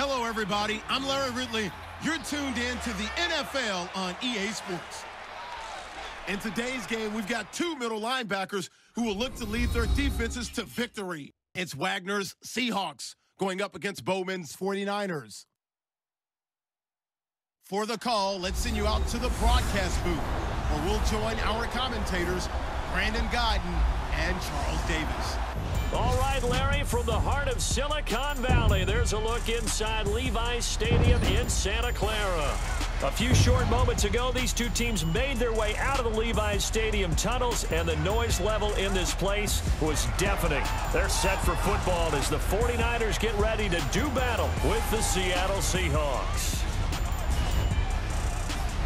Hello, everybody. I'm Larry Ridley. You're tuned in to the NFL on EA Sports. In today's game, we've got two middle linebackers who will look to lead their defenses to victory. It's Wagner's Seahawks going up against Bowman's 49ers. For the call, let's send you out to the broadcast booth, where we'll join our commentators, Brandon Godden and Charles Davis. All right, Larry, from the heart of Silicon Valley, there's a look inside Levi's Stadium in Santa Clara. A few short moments ago, these two teams made their way out of the Levi's Stadium tunnels, and the noise level in this place was deafening. They're set for football as the 49ers get ready to do battle with the Seattle Seahawks.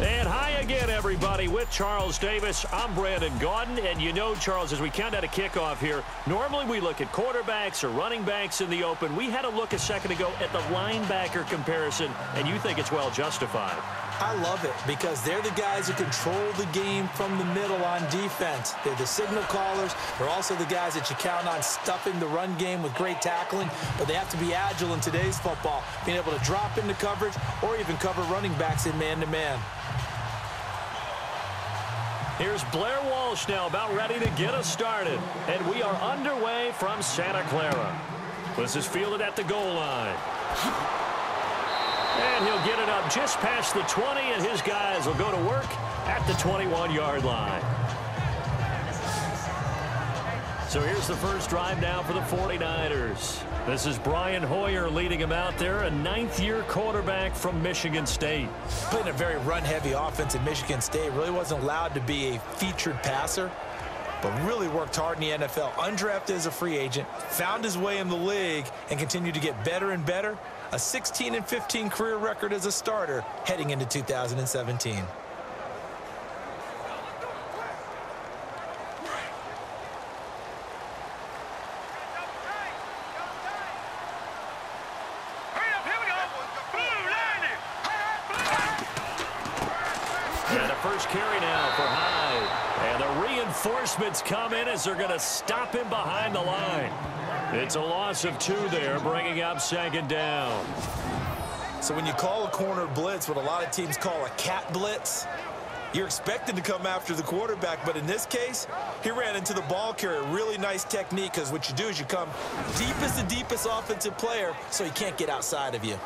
And hi again, everybody, with Charles Davis. I'm Brandon Gaudin, and you know, Charles, as we count out a kickoff here, normally we look at quarterbacks or running backs in the open. We had a look a second ago at the linebacker comparison, and you think it's well justified. I love it because they're the guys who control the game from the middle on defense. They're the signal callers. They're also the guys that you count on stuffing the run game with great tackling, but they have to be agile in today's football, being able to drop into coverage or even cover running backs in man-to-man. Here's Blair Walsh now about ready to get us started. And we are underway from Santa Clara. This is fielded at the goal line. And he'll get it up just past the 20, and his guys will go to work at the 21-yard line. So here's the first drive now for the 49ers. This is Brian Hoyer leading him out there, a ninth-year quarterback from Michigan State. Playing a very run-heavy offense at Michigan State. Really wasn't allowed to be a featured passer, but really worked hard in the NFL. Undrafted as a free agent, found his way in the league, and continued to get better and better. A 16-15 career record as a starter heading into 2017. First carry now for Hyde. And the reinforcements come in as they're going to stop him behind the line. It's a loss of 2 there, bringing up second down. So when you call a corner blitz, what a lot of teams call a cat blitz, you're expected to come after the quarterback. But in this case, he ran into the ball carrier. Really nice technique, because what you do is you come deep as the deepest offensive player so he can't get outside of you.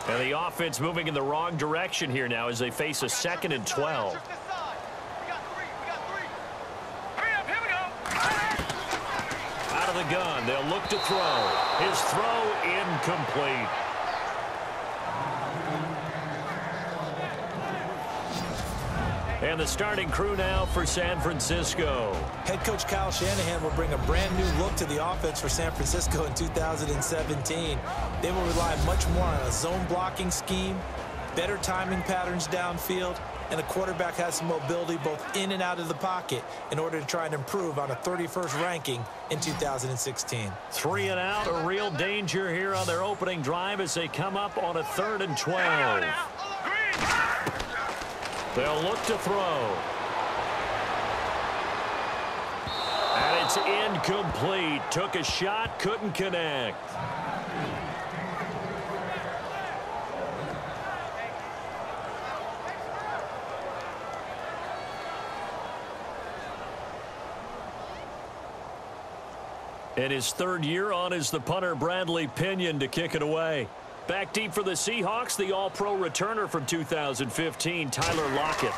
And the offense moving in the wrong direction here now as they face a 2nd and 12. Out of the gun, they'll look to throw. His throw incomplete. And the starting crew now for San Francisco. Head coach Kyle Shanahan will bring a brand new look to the offense for San Francisco in 2017. They will rely much more on a zone blocking scheme, better timing patterns downfield, and the quarterback has some mobility both in and out of the pocket in order to try and improve on a 31st ranking in 2016. 3 and out, a real danger here on their opening drive as they come up on a 3rd and 12. They'll look to throw. And it's incomplete. Took a shot, couldn't connect. In his 3rd year on is the punter Bradley Pinion to kick it away. Back deep for the Seahawks, the all-pro returner from 2015, Tyler Lockett.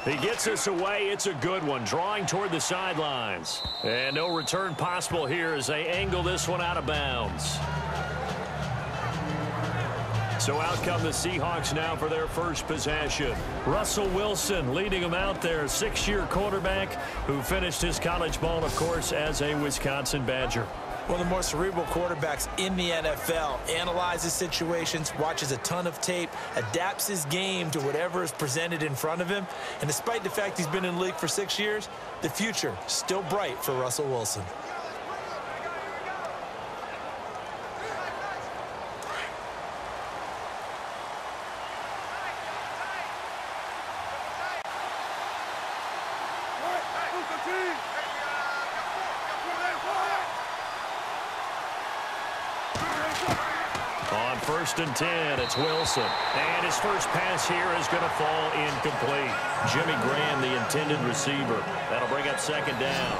He gets this away. It's a good one, drawing toward the sidelines. And no return possible here as they angle this one out of bounds. So out come the Seahawks now for their first possession. Russell Wilson leading them out there, 6-year quarterback who finished his college ball, of course, as a Wisconsin Badger. One of the more cerebral quarterbacks in the NFL. Analyzes situations, watches a ton of tape, adapts his game to whatever is presented in front of him. And despite the fact he's been in the league for 6 years, the future still bright for Russell Wilson. On 1st and 10, it's Wilson. And his first pass here is going to fall incomplete. Jimmy Graham, the intended receiver. That'll bring up 2nd down.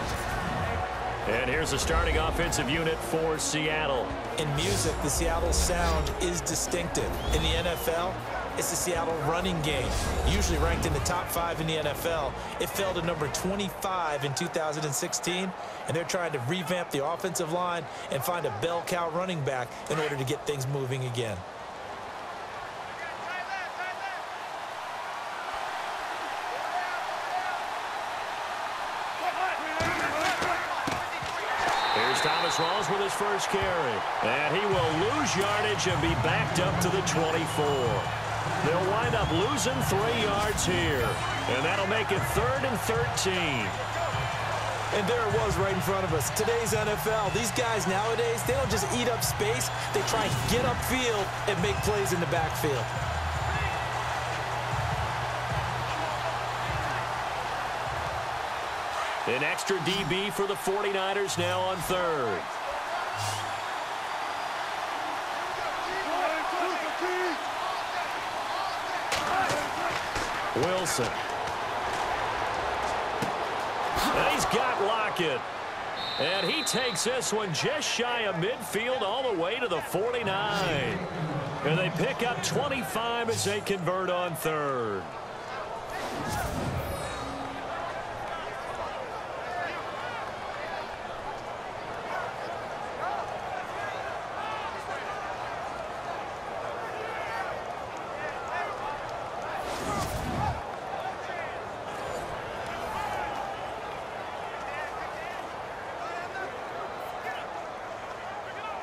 And here's the starting offensive unit for Seattle. In music, the Seattle sound is distinctive. In the NFL, it's the Seattle running game. Usually ranked in the top 5 in the NFL. It fell to number 25 in 2016, and they're trying to revamp the offensive line and find a bell cow running back in order to get things moving again. Thomas Rawls with his first carry. And he will lose yardage and be backed up to the 24. They'll wind up losing 3 yards here. And that'll make it 3rd and 13. And there it was right in front of us. Today's NFL, these guys nowadays, they don't just eat up space. They try and get upfield and make plays in the backfield. An extra DB for the 49ers now on 3rd. Wilson. And he's got Lockett. And he takes this one just shy of midfield all the way to the 49. And they pick up 25 as they convert on 3rd.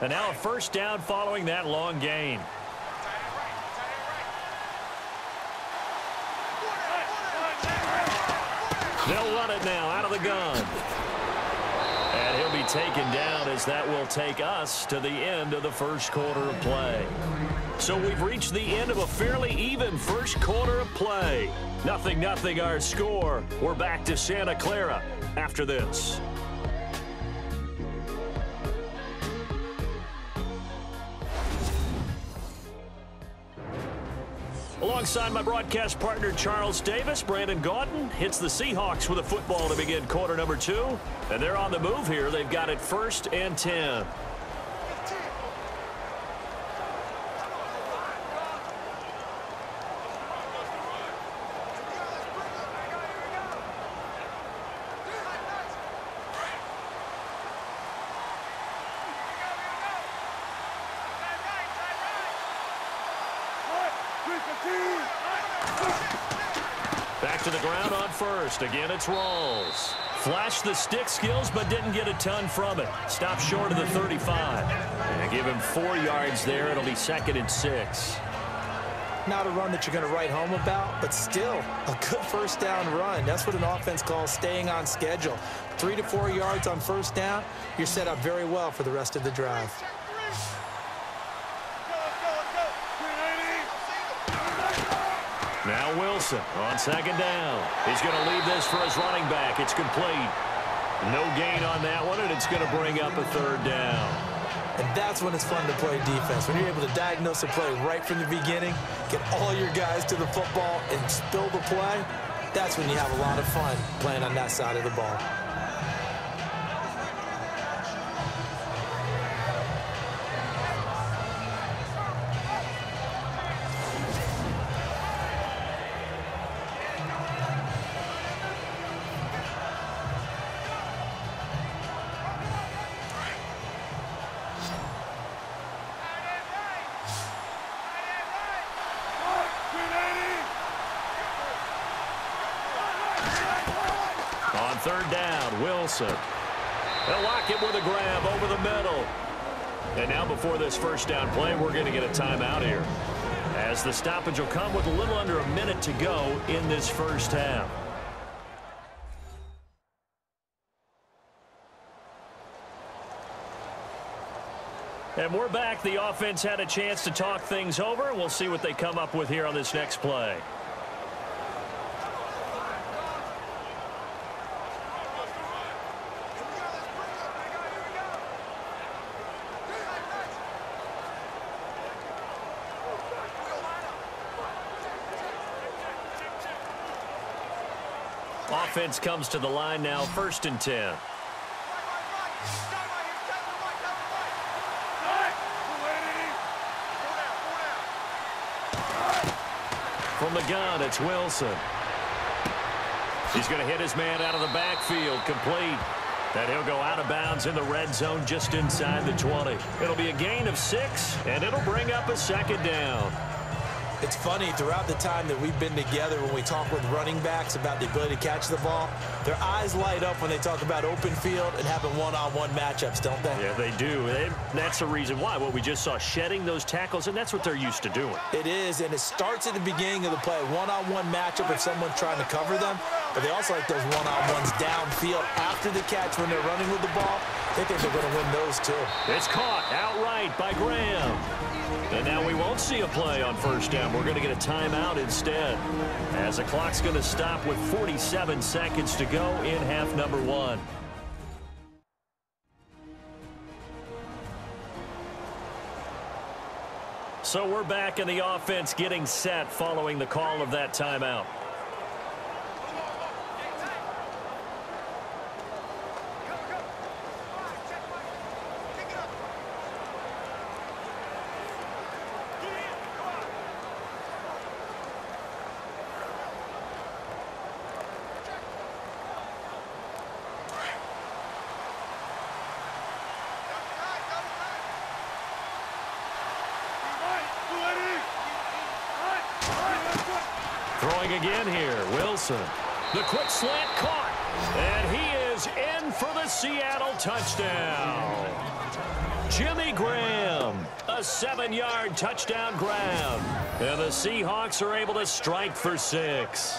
And now a 1st down following that long gain. They'll run it now out of the gun. And he'll be taken down as that will take us to the end of the 1st quarter of play. So we've reached the end of a fairly even 1st quarter of play. 0-0 our score. We're back to Santa Clara after this. Alongside my broadcast partner, Charles Davis, Brandon Gaudin hits the Seahawks with a football to begin quarter number 2. And they're on the move here. They've got it 1st and 10. Back to the ground on 1st. Again, it's Rawls. Flashed the stick skills, but didn't get a ton from it. Stopped short of the 35. And give him 4 yards there. It'll be 2nd and 6. Not a run that you're going to write home about, but still a good 1st down run. That's what an offense calls staying on schedule. 3 to 4 yards on 1st down, you're set up very well for the rest of the drive. Now Wilson on 2nd down. He's going to leave this for his running back. It's complete. No gain on that one, and it's going to bring up a 3rd down. And that's when it's fun to play defense. When you're able to diagnose a play right from the beginning, get all your guys to the football, and spill the play, that's when you have a lot of fun playing on that side of the ball. On 3rd down, Wilson. They'll lock him with a grab over the middle. And now before this 1st down play, we're going to get a timeout here, as the stoppage will come with a little under a minute to go in this 1st half. And we're back. The offense had a chance to talk things over. We'll see what they come up with here on this next play. offense comes to the line now, 1st and 10. From the gun, it's Wilson. He's going to hit his man out of the backfield, complete. And he'll go out of bounds in the red zone just inside the 20. It'll be a gain of 6, and it'll bring up a 2nd down. It's funny, throughout the time that we've been together, when we talk with running backs about the ability to catch the ball, their eyes light up when they talk about open field and having one-on-one matchups, don't they? Yeah, they do. That's the reason why. What we just saw, shedding those tackles, and that's what they're used to doing. It is, and it starts at the beginning of the play. One-on-one matchup if someone's trying to cover them, but they also like those one-on-ones downfield after the catch when they're running with the ball. They think they're going to win those, too. It's caught outright by Graham. And now we won't see a play on 1st down. We're going to get a timeout instead, as the clock's going to stop with 47 seconds to go in half number 1. So we're back in the offense getting set following the call of that timeout. Throwing again here, Wilson. The quick slant caught, and he is in for the Seattle touchdown. Jimmy Graham, a 7-yard touchdown grab, and the Seahawks are able to strike for 6.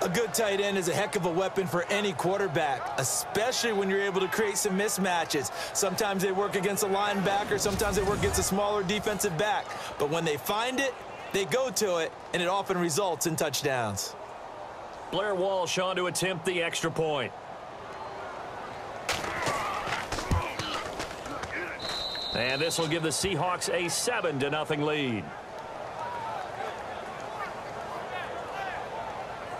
A good tight end is a heck of a weapon for any quarterback, especially when you're able to create some mismatches. Sometimes they work against a linebacker, sometimes they work against a smaller defensive back. But when they find it, they go to it, and it often results in touchdowns. Blair Walsh on to attempt the extra point. And this will give the Seahawks a 7-0 lead.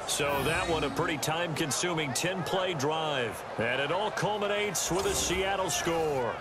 So that one a pretty time-consuming 10-play drive. And it all culminates with a Seattle score.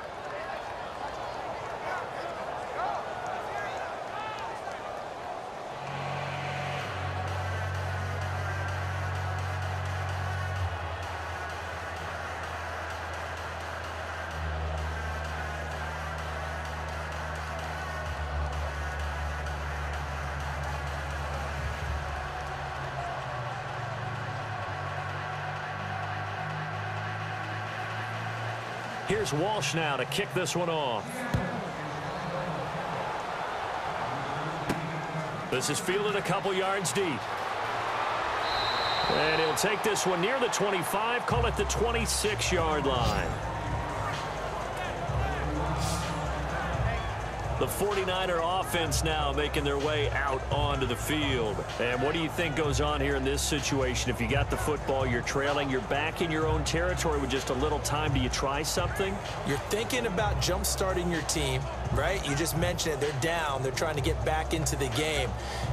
Here's Walsh now to kick this one off. This is fielded a couple yards deep. And he'll take this one near the 25, call it the 26-yard line. The 49er offense now making their way out onto the field. And what do you think goes on here in this situation? If you got the football, you're trailing, you're back in your own territory with just a little time. Do you try something? You're thinking about jump-starting your team, right? You just mentioned it. They're down. They're trying to get back into the game.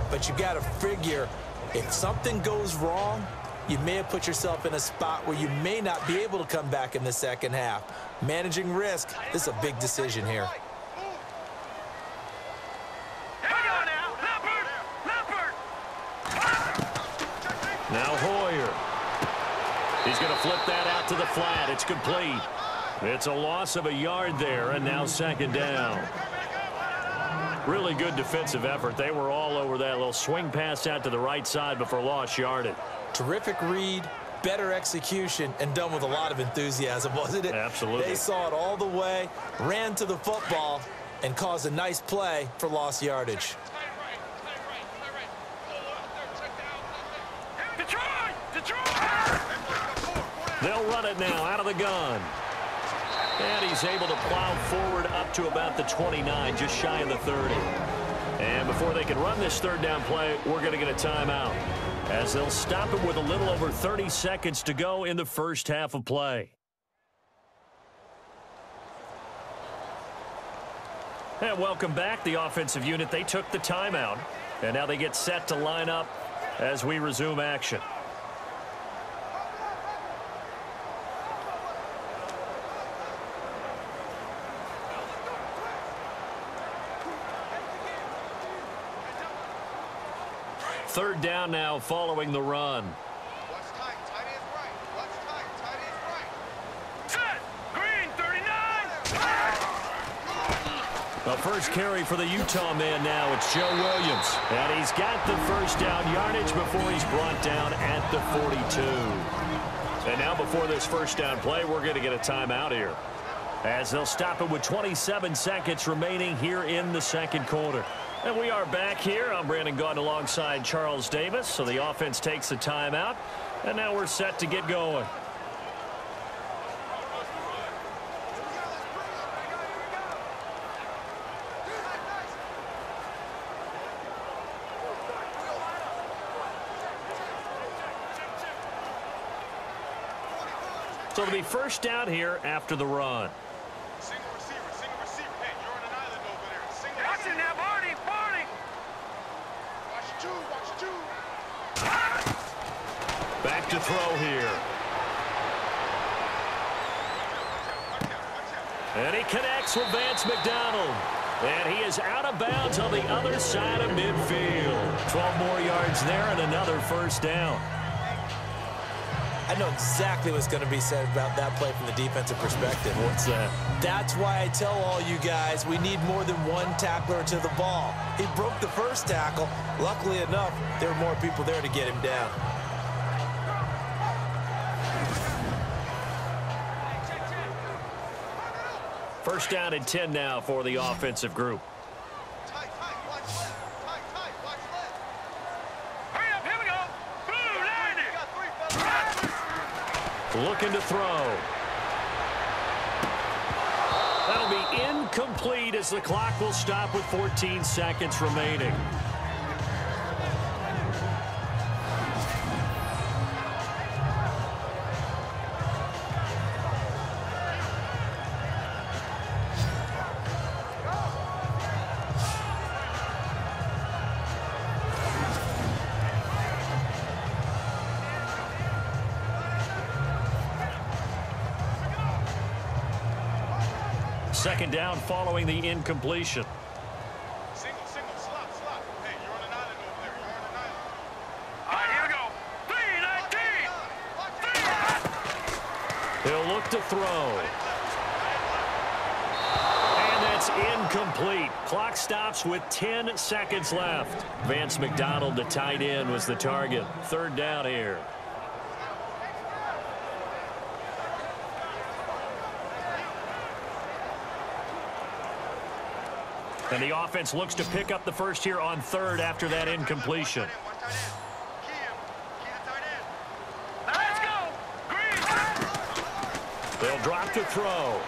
But you got to figure, if something goes wrong, you may have put yourself in a spot where you may not be able to come back in the second half. Managing risk, this is a big decision here. Now Hoyer. He's going to flip that out to the flat. It's complete. It's a loss of a yard there, and now 2nd down. Really good defensive effort. They were all over that little swing pass out to the right side before lost yardage. Terrific read, better execution, and done with a lot of enthusiasm, wasn't it? Absolutely. They saw it all the way, ran to the football, and caused a nice play for lost yardage. They'll run it now out of the gun. And he's able to plow forward up to about the 29, just shy of the 30. And before they can run this 3rd down play, we're going to get a timeout, as they'll stop it with a little over 30 seconds to go in the first half of play. And welcome back, the offensive unit. They took the timeout, and now they get set to line up as we resume action. Third down now following the run. Watch tight. Tight ends right. Watch tight. Tight ends right. Set. Green, 39. The first carry for the Utah man now. It's Joe Williams. And he's got the first down yardage before he's brought down at the 42. And now before this first down play, we're going to get a timeout here, as they'll stop it with 27 seconds remaining here in the second quarter. And we are back here. I'm Brandon Gaudin alongside Charles Davis. So the offense takes a timeout, and now we're set to get going. So it'll be first down here after the run. Single receiver. Hey, you're on an island over there. Single Watch it now, Barney. Watch two. Back to throw here. And he connects with Vance McDonald. And he is out of bounds on the other side of midfield. 12 more yards there and another first down. I know exactly what's going to be said about that play from the defensive perspective. What's that? That's why I tell all you guys we need more than one tackler to the ball. He broke the first tackle. Luckily enough, there were more people there to get him down. First down and 10 now for the offensive group. Tight. Watch left. Tight. Watch left. Hurry up, here we go. Boom, land You it. got three, fellas. Looking to throw. That'll be incomplete as the clock will stop with 14 seconds remaining. Second down following the incompletion. Single. Slop. Hey, you're on an island over there. You're on an island. All right, here we go. 3-19. He'll look to throw. And that's incomplete. Clock stops with 10 seconds left. Vance McDonald, the tight end, was the target. Third down here. And the offense looks to pick up the first here on third after that incompletion. Watch tight end. Key the tight end. Now let's go. Green. They'll drop to throw.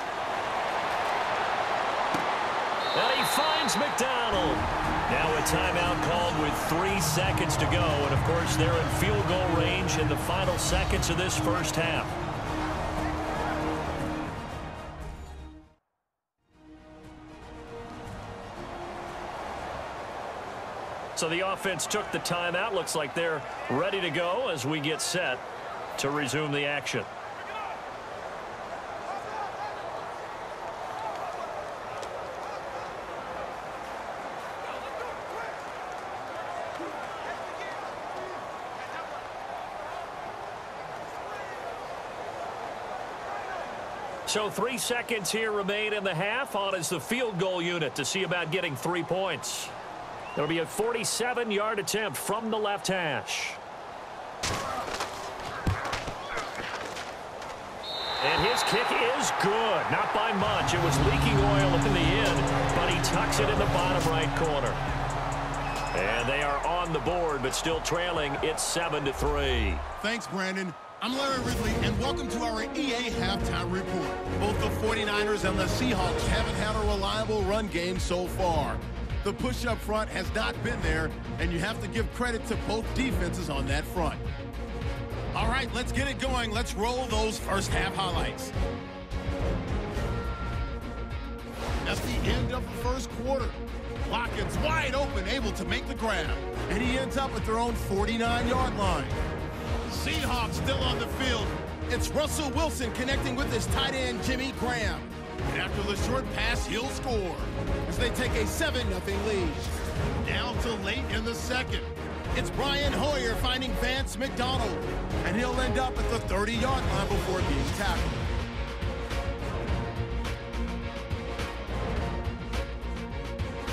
And he finds McDonald. Now a timeout called with 3 seconds to go. And, of course, they're in field goal range in the final seconds of this first half. So the offense took the timeout. Looks like they're ready to go as we get set to resume the action. So 3 seconds here remain in the half. On is the field goal unit to see about getting 3 points. There'll be a 47-yard attempt from the left hash. And his kick is good. Not by much. It was leaking oil in the end, but he tucks it in the bottom right corner. And they are on the board, but still trailing. It's 7-3. Thanks, Brandon. I'm Larry Ridley, and welcome to our EA Halftime Report. Both the 49ers and the Seahawks haven't had a reliable run game so far. The push up front has not been there, and you have to give credit to both defenses on that front. All right, let's get it going. Let's roll those first half highlights. At the end of the first quarter, Lockett's wide open, able to make the grab, and he ends up at their own 49-yard line. Seahawks still on the field. It's Russell Wilson connecting with his tight end, Jimmy Graham. And after the short pass, he'll score as they take a 7-0 lead. Down to late in the second. It's Brian Hoyer finding Vance McDonald, and he'll end up at the 30-yard line before being tackled.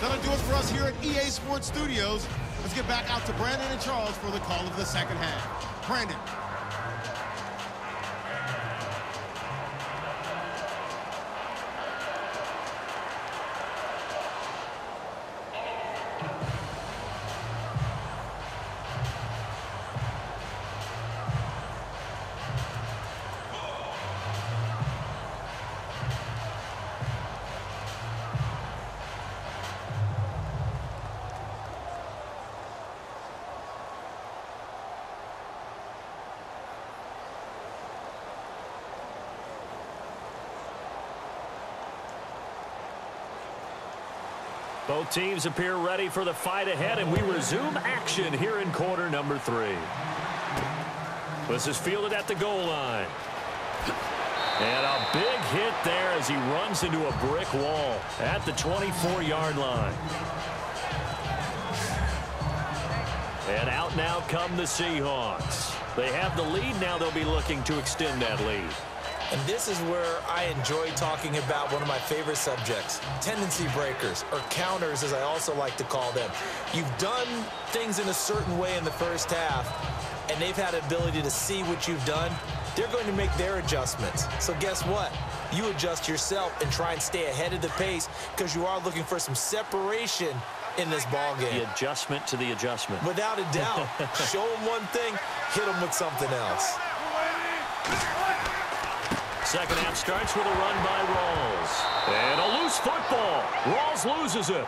That'll do it for us here at EA Sports Studios. Let's get back out to Brandon and Charles for the call of the second half. Brandon. Both teams appear ready for the fight ahead, and we resume action here in quarter number 3. This is fielded at the goal line. And a big hit there as he runs into a brick wall at the 24-yard line. And out now come the Seahawks. They have the lead. Now they'll be looking to extend that lead. And this is where I enjoy talking about one of my favorite subjects, tendency breakers, or counters as I also like to call them. You've done things in a certain way in the first half, and they've had the ability to see what you've done. They're going to make their adjustments. So guess what? You adjust yourself and try and stay ahead of the pace because you are looking for some separation in this ball game. The adjustment to the adjustment. Without a doubt. Show them one thing, hit them with something else. Second half starts with a run by Rawls. And a loose football. Rawls loses it.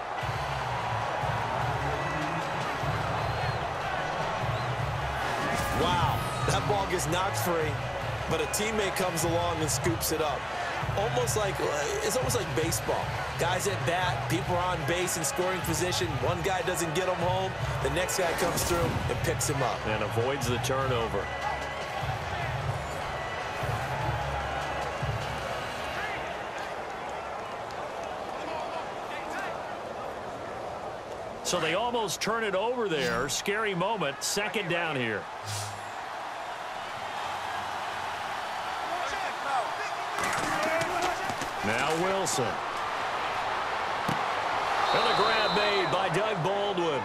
Wow, that ball gets knocked free, but a teammate comes along and scoops it up. It's almost like baseball. Guys at bat, people are on base in scoring position. One guy doesn't get them home. The next guy comes through and picks him up. And avoids the turnover. So they almost turn it over there. Scary moment. Second down here. Now Wilson. And the grab made by Doug Baldwin.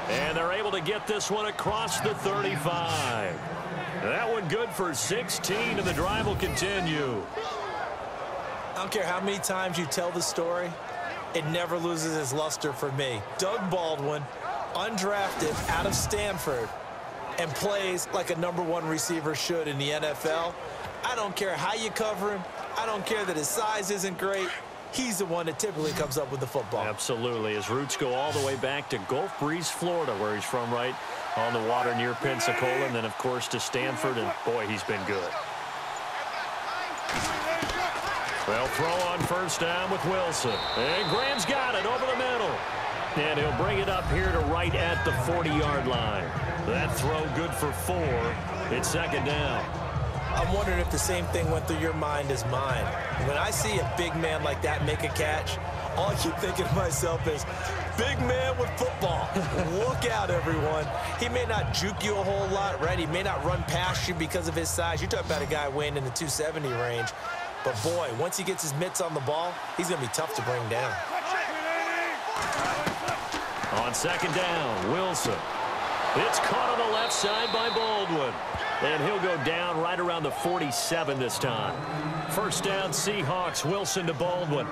And they're able to get this one across the 35. That one good for 16, and the drive will continue. I don't care how many times you tell the story, it never loses its luster for me. Doug Baldwin, undrafted out of Stanford, and plays like a #1 receiver should in the NFL. I don't care how you cover him. I don't care that his size isn't great. He's the one that typically comes up with the football. Absolutely. His roots go all the way back to Gulf Breeze, Florida, where he's from, right on the water near Pensacola, and then, of course, to Stanford, and, boy, he's been good. Well, throw on first down with Wilson. And Graham's got it over the middle. And he'll bring it up here to right at the 40-yard line. That throw good for 4. It's second down. I'm wondering if the same thing went through your mind as mine. When I see a big man like that make a catch, all I keep thinking to myself is, big man with football. Look out, everyone. He may not juke you a whole lot, right? He may not run past you because of his size. You're talking about a guy weighing in the 270 range. But, boy, once he gets his mitts on the ball, he's going to be tough to bring down. On second down, Wilson. It's caught on the left side by Baldwin. And he'll go down right around the 47 this time. First down, Seahawks. Wilson to Baldwin.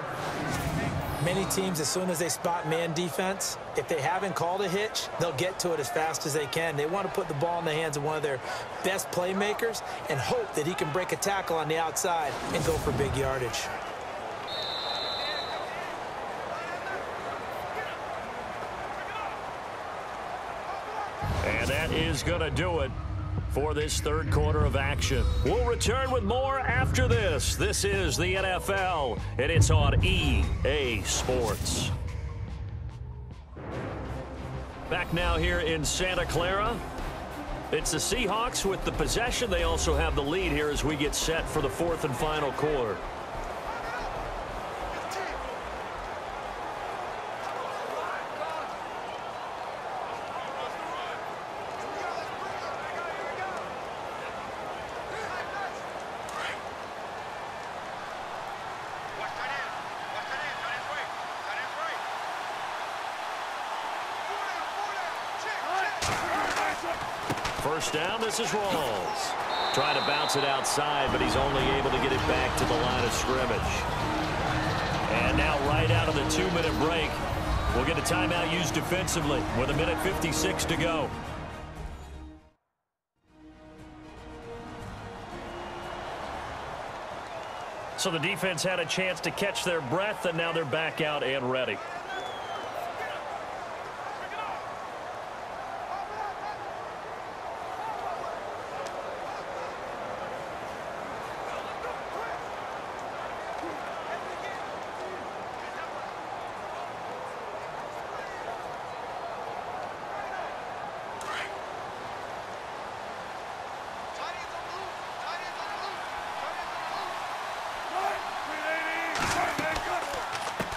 Many teams, as soon as they spot man defense, if they haven't called a hitch, they'll get to it as fast as they can. They want to put the ball in the hands of one of their best playmakers and hope that he can break a tackle on the outside and go for big yardage. And that is going to do it for this third quarter of action. We'll return with more after this. This is the NFL, and it's on EA Sports. Back now here in Santa Clara. It's the Seahawks with the possession. They also have the lead here as we get set for the fourth and final quarter. first down. This is Rawls. Trying to bounce it outside, but he's only able to get it back to the line of scrimmage. And now right out of the 2-minute break, we'll get a timeout used defensively with 1:56 to go. So the defense had a chance to catch their breath, and now they're back out and ready.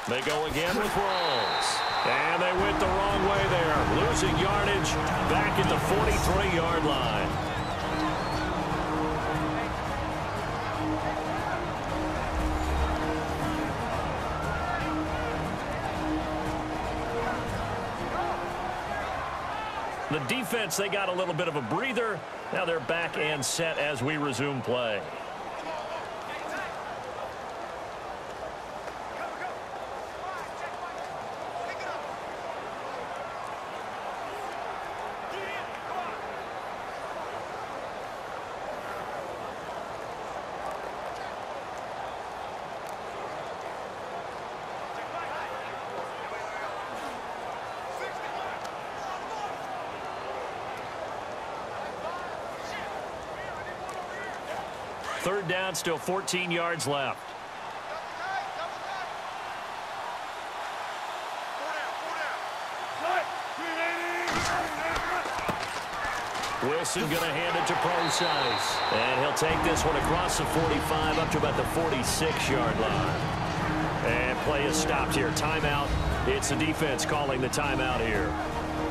They go again with Rawls. And they went the wrong way there. Losing yardage back at the 43-yard line. The defense, they got a little bit of a breather. Now they're back and set as we resume play. Third down, still 14 yards left. Wilson going to hand it to Procise. And he'll take this one across the 45 up to about the 46-yard line. And play is stopped here. Timeout. It's the defense calling the timeout here.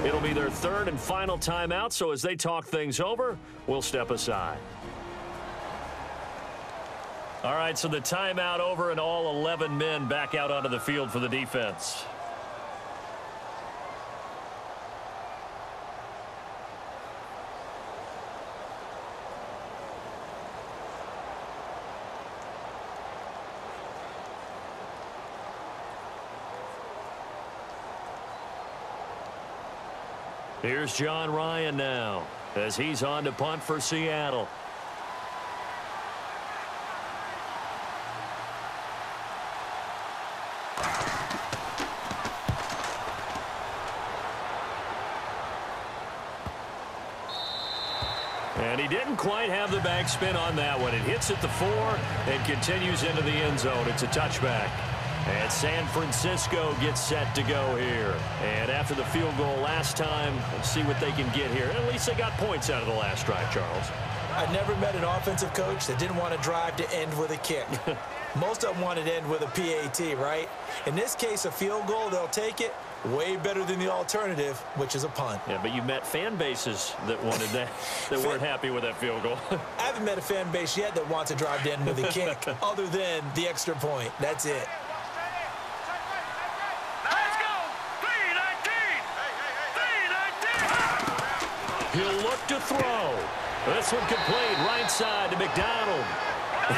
It'll be their third and final timeout, so as they talk things over, we'll step aside. All right, so the timeout over and all 11 men back out onto the field for the defense. Here's John Ryan now as he's on to punt for Seattle. And he didn't quite have the backspin on that one. It hits at the 4 and continues into the end zone. It's a touchback. And San Francisco gets set to go here. And after the field goal last time, let's see what they can get here. At least they got points out of the last drive, Charles. I've never met an offensive coach that didn't want to drive to end with a kick. Most of them wanted to end with a PAT, right? In this case, a field goal, they'll take it. Way better than the alternative, which is a punt. Yeah, but you met fan bases that wanted that, that weren't happy with that field goal. I haven't met a fan base yet that wants to drive to end with a kick, other than the extra point. That's it. Let's go! 3-19! 3-19! He'll look to throw. This one complete right side to McDonald. A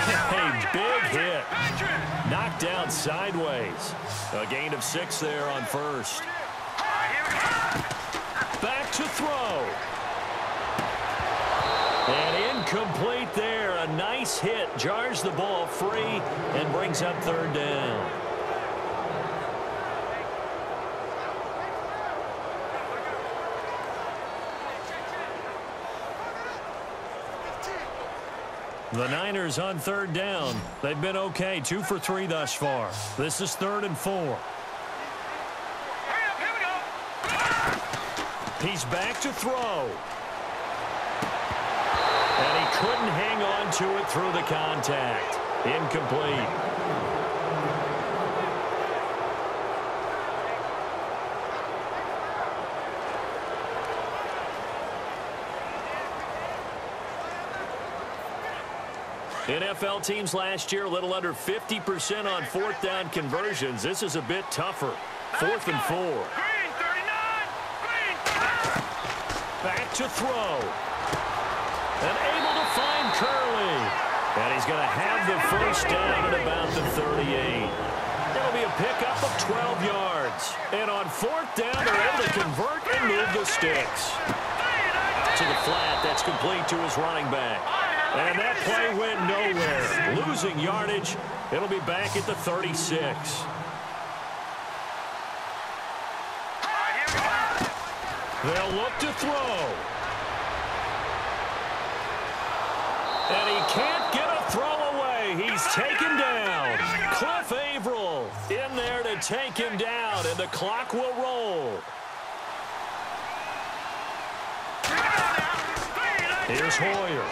big hit. Knocked down sideways. A gain of 6 there on first. Back to throw. And incomplete there. A nice hit. Jars the ball free and brings up third down. The Niners on third down. They've been okay. 2 for 3 thus far. This is 3rd and 4. Here we go. He's back to throw. And he couldn't hang on to it through the contact. Incomplete. NFL teams last year a little under 50% on 4th down conversions. This is a bit tougher. 4th and 4. Green 39! Green 39! Back to throw. And able to find Curley. And he's going to have the first down at about the 38. It'll be a pickup of 12 yards. And on fourth down, they're able to convert and move the sticks. Out to the flat. That's complete to his running back. And that play went nowhere. Losing yardage. It'll be back at the 36. They'll look to throw. And he can't get a throw away. He's taken down. Cliff Averill in there to take him down, and the clock will roll. Here's Hoyer.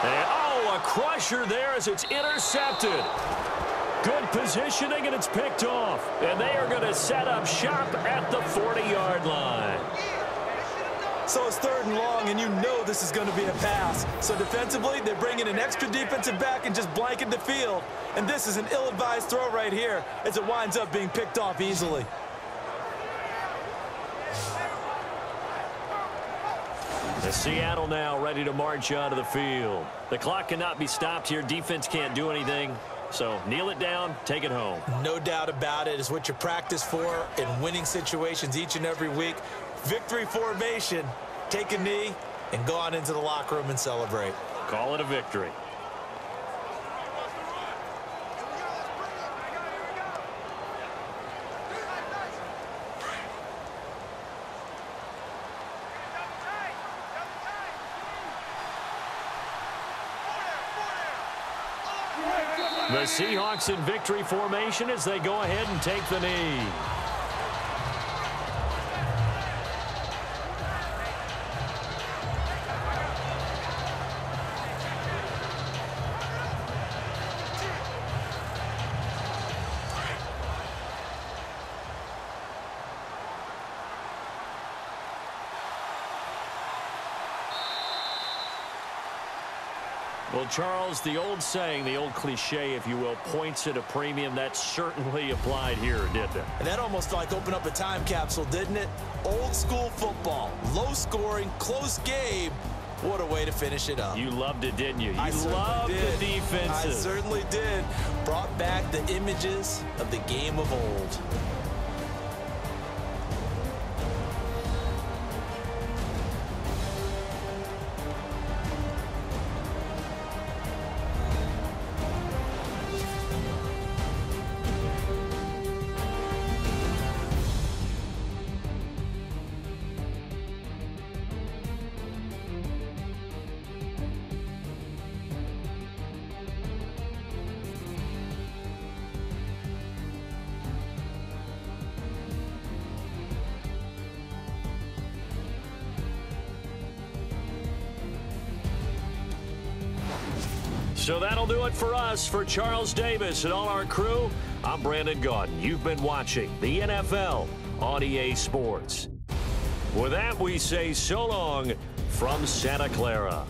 And, oh, a crusher there as it's intercepted. Good positioning, and it's picked off. And they are going to set up shop at the 40-yard line. So it's 3rd and long, and you know this is going to be a pass. So defensively, they're bringing an extra defensive back and just blanket the field. And this is an ill-advised throw right here as it winds up being picked off easily. The Seattle now ready to march onto the field. The clock cannot be stopped here. Defense can't do anything. So kneel it down, take it home. No doubt about it. It's what you practice for in winning situations each and every week. Victory formation. Take a knee and go on into the locker room and celebrate. Call it a victory. The Seahawks in victory formation as they go ahead and take the knee. Well, Charles, the old saying, the old cliche, if you will, points at a premium. That certainly applied here, didn't it? And that almost like opened up a time capsule, didn't it? Old school football, low scoring, close game. What a way to finish it up. You loved it, didn't you? You loved the defenses. I certainly did. Brought back the images of the game of old. So that'll do it for us. For Charles Davis and all our crew, I'm Brandon Gaudin. You've been watching the NFL on EA Sports. With that, we say so long from Santa Clara.